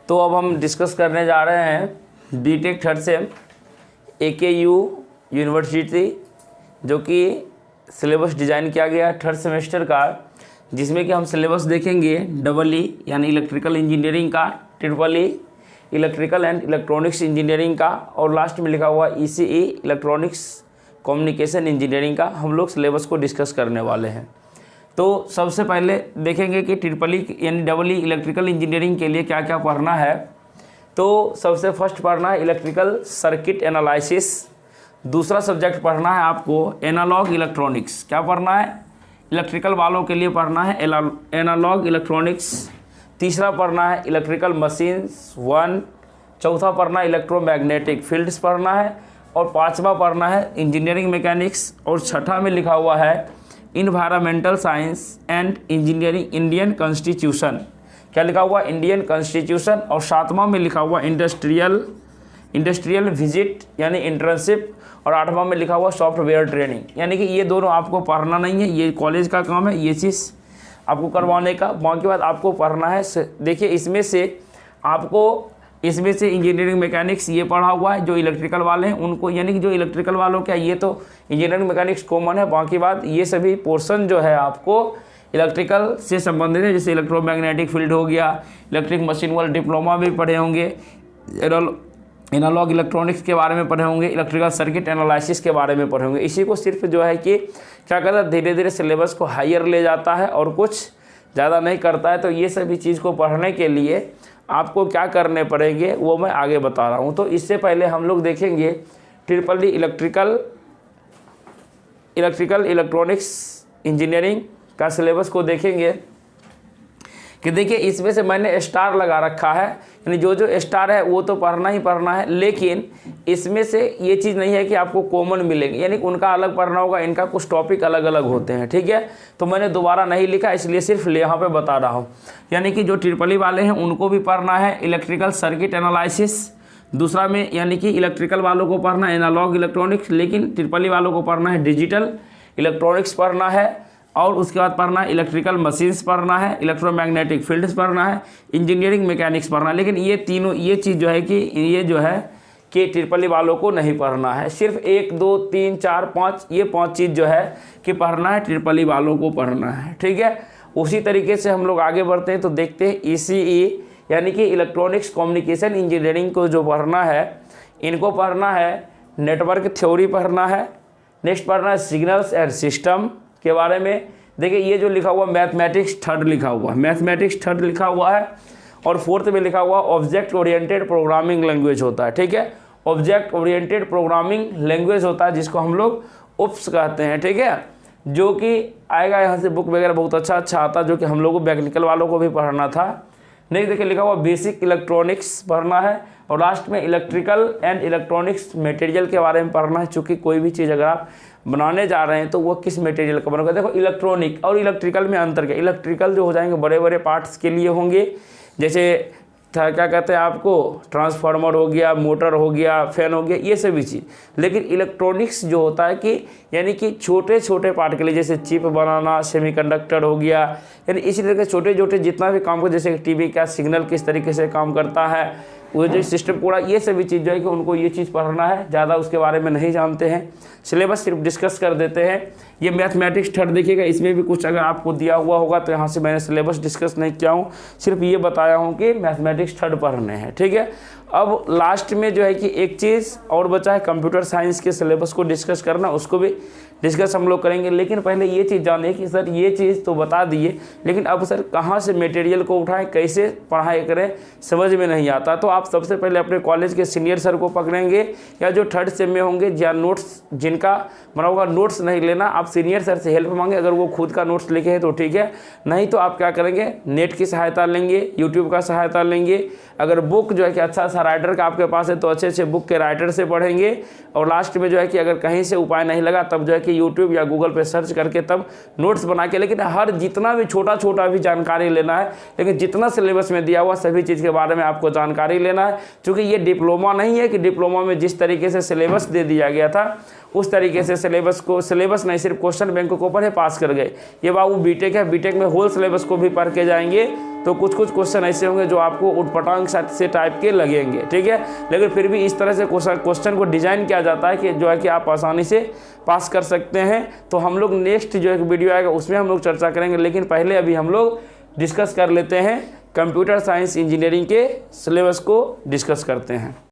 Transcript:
तो अब हम डिस्कस करने जा रहे हैं BTech third sem AKU university, जो कि सिलेबस डिज़ाइन किया गया है थर्ड सेमेस्टर का, जिसमें कि हम सिलेबस देखेंगे EE यानी इलेक्ट्रिकल इंजीनियरिंग का, EEE electrical and electronics engineering का, और लास्ट में लिखा हुआ ECE इलेक्ट्रॉनिक्स कम्युनिकेशन इंजीनियरिंग का हम लोग सिलेबस को डिस्कस करने वाले हैं। तो सबसे पहले देखेंगे कि EEE यानी EE इलेक्ट्रिकल इंजीनियरिंग के लिए क्या क्या पढ़ना है। तो सबसे फर्स्ट पढ़ना है इलेक्ट्रिकल सर्किट एनालिसिस, दूसरा सब्जेक्ट पढ़ना है आपको एनालॉग इलेक्ट्रॉनिक्स। क्या पढ़ना है? इलेक्ट्रिकल वालों के लिए पढ़ना है एनालॉग इलेक्ट्रॉनिक्स। तीसरा पढ़ना है इलेक्ट्रिकल मशीन्स 1, चौथा पढ़ना है इलेक्ट्रोमैग्नेटिक फील्ड्स पढ़ना है, और पांचवा पढ़ना है इंजीनियरिंग मैकेनिक्स, और छठा में लिखा हुआ है environmental science and engineering Indian constitution. क्या लिखा हुआ? Indian constitution. और सातवां में लिखा हुआ इंडस्ट्रियल विजिट यानी इंटर्नशिप, और आठवां में लिखा हुआ सॉफ्टवेयर ट्रेनिंग। यानी कि ये दोनों आपको पढ़ना नहीं है, ये कॉलेज का काम है ये चीज़ आपको करवाने का। बाकी बात आपको पढ़ना है। देखिए इसमें से इंजीनियरिंग मैकेनिक्स ये पढ़ा हुआ है, जो इलेक्ट्रिकल वाले हैं उनको, यानी कि जो इलेक्ट्रिकल वालों क्या ये तो इंजीनियरिंग मैकेनिक्स कॉमन है। बाकी बात ये सभी पोर्शन जो है आपको इलेक्ट्रिकल से संबंधित है, जैसे इलेक्ट्रोमैग्नेटिक फील्ड हो गया, इलेक्ट्रिक मशीन वाला डिप्लोमा भी पढ़े होंगे, एनालॉग इलेक्ट्रॉनिक्स के बारे में पढ़े होंगे, इलेक्ट्रिकल सर्किट एनालिसिस के बारे में पढ़े होंगे। इसी को सिर्फ जो है कि क्या करता है, धीरे धीरे सिलेबस को हायर ले जाता है और कुछ ज़्यादा नहीं करता है। तो ये सभी चीज़ को पढ़ने के लिए आपको क्या करने पड़ेंगे वो मैं आगे बता रहा हूँ। तो इससे पहले हम लोग देखेंगे EEE इलेक्ट्रिकल इलेक्ट्रॉनिक्स इंजीनियरिंग का सिलेबस को देखेंगे कि देखिए इसमें से मैंने स्टार लगा रखा है, यानी जो स्टार है वो तो पढ़ना ही पढ़ना है, लेकिन इसमें से ये चीज़ नहीं है कि आपको कॉमन मिलेंगे, यानी उनका अलग पढ़ना होगा, इनका कुछ टॉपिक अलग अलग होते हैं। ठीक है, तो मैंने दोबारा नहीं लिखा, इसलिए सिर्फ यहाँ पे बता रहा हूँ। यानी कि जो EEE वाले हैं उनको भी पढ़ना है इलेक्ट्रिकल सर्किट एनालिसिस, दूसरा में यानी कि इलेक्ट्रिकल वालों को पढ़ना है एनालॉग इलेक्ट्रॉनिक्स, लेकिन EEE वालों को पढ़ना है डिजिटल इलेक्ट्रॉनिक्स पढ़ना है, और उसके बाद पढ़ना है इलेक्ट्रिकल मशीन्स पढ़ना है, इलेक्ट्रोमैग्नेटिक फील्ड्स पढ़ना है, इंजीनियरिंग मैकेनिक्स पढ़ना है। लेकिन ये तीनों ये चीज़ जो है कि ये जो है कि EEE वालों को नहीं पढ़ना है, सिर्फ 1 2 3 4 5 ये 5 चीज़ जो है कि पढ़ना है EEE वालों को पढ़ना है। ठीक है, उसी तरीके से हम लोग आगे बढ़ते हैं। तो देखते हैं ECE यानी कि इलेक्ट्रॉनिक्स कम्युनिकेशन इंजीनियरिंग को जो पढ़ना है, इनको पढ़ना है नेटवर्क थ्योरी पढ़ना है, नेक्स्ट पढ़ना है सिग्नल्स एंड सिस्टम के बारे में। देखिए ये जो लिखा हुआ मैथमेटिक्स थर्ड लिखा हुआ है, और फोर्थ में लिखा हुआ ऑब्जेक्ट ओरिएंटेड प्रोग्रामिंग लैंग्वेज होता है। ठीक है, ऑब्जेक्ट ओरिएंटेड प्रोग्रामिंग लैंग्वेज होता है जिसको हम लोग UPS कहते हैं। ठीक है, जो कि आएगा यहाँ से बुक वगैरह बहुत अच्छा आता है, जो कि हम लोग को मैकेनिकल वालों को भी पढ़ना था। नहीं देखिए लिखा हुआ बेसिक इलेक्ट्रॉनिक्स पढ़ना है, और लास्ट में इलेक्ट्रिकल एंड इलेक्ट्रॉनिक्स मटेरियल के बारे में पढ़ना है। चूँकि कोई भी चीज़ अगर आप बनाने जा रहे हैं तो वो किस मटेरियल का बनेगा। देखो इलेक्ट्रॉनिक और इलेक्ट्रिकल में अंतर क्या, इलेक्ट्रिकल जो हो जाएंगे बड़े बड़े पार्ट्स के लिए होंगे, जैसे क्या कहते हैं आपको ट्रांसफार्मर हो गया, मोटर हो गया, फैन हो गया, ये सभी चीज़। लेकिन इलेक्ट्रॉनिक्स जो होता है कि यानी कि छोटे छोटे पार्ट के लिए, जैसे चिप बनाना, सेमीकंडक्टर हो गया, यानी इसी तरह के छोटे छोटे जितना भी काम को, जैसे टीवी का सिग्नल किस तरीके से काम करता है, वो जो सिस्टम पूरा, ये सभी चीज़ जो है कि उनको ये चीज़ पढ़ना है। ज़्यादा उसके बारे में नहीं जानते हैं, सिलेबस सिर्फ डिस्कस कर देते हैं। ये मैथमेटिक्स थर्ड देखिएगा, इसमें भी कुछ अगर आपको दिया हुआ होगा तो यहाँ से मैंने सिलेबस डिस्कस नहीं किया हूँ, सिर्फ ये बताया हूँ कि मैथमेटिक्स थर्ड पढ़ने हैं। ठीक है, अब लास्ट में जो है कि एक चीज़ और बचा है कंप्यूटर साइंस के सिलेबस को डिस्कस करना, उसको भी डिस्कस हम लोग करेंगे। लेकिन पहले ये चीज़ जानिए कि सर ये चीज़ तो बता दिए, लेकिन अब सर कहाँ से मटेरियल को उठाएं, कैसे पढ़ाई करें, समझ में नहीं आता। तो आप सबसे पहले अपने कॉलेज के सीनियर सर को पकड़ेंगे, या जो थर्ड सेम में होंगे या नोट्स जिनका बना होगा, नोट्स नहीं लेना, आप सीनियर सर से हेल्प मांगे। अगर वो खुद का नोट्स लिखे हैं तो ठीक है, नहीं तो आप क्या करेंगे, नेट की सहायता लेंगे, यूट्यूब का सहायता लेंगे। अगर बुक जो है कि अच्छा सा राइटर का आपके पास है तो अच्छे अच्छे बुक के राइटर से पढ़ेंगे। और लास्ट में जो है कि अगर कहीं से उपाय नहीं लगा तब जो है कि यूट्यूब या गूगल पे सर्च करके तब नोट्स बना के, लेकिन हर जितना भी छोटा छोटा भी जानकारी लेना है, लेकिन जितना सिलेबस में दिया हुआ सभी चीज़ के बारे में आपको जानकारी लेना है। क्योंकि ये डिप्लोमा नहीं है कि डिप्लोमा में जिस तरीके से सिलेबस दे दिया गया था उस तरीके से सिलेबस नहीं सिर्फ क्वेश्चन बैंक को पढ़े पास कर गए। ये बाबू बीटेक है, बीटेक में होल सिलेबस को भी पढ़ के जाएंगे तो कुछ कुछ क्वेश्चन ऐसे होंगे जो आपको उटपटांग से टाइप के लगेंगे, ठीक है। लेकिन फिर भी इस तरह से क्वेश्चन को डिज़ाइन किया जाता है कि जो है कि आप आसानी से पास कर सकते हैं। तो हम लोग नेक्स्ट जो एक वीडियो आएगा उसमें हम लोग चर्चा करेंगे, लेकिन पहले अभी हम लोग डिस्कस कर लेते हैं कंप्यूटर साइंस इंजीनियरिंग के सिलेबस को डिस्कस करते हैं।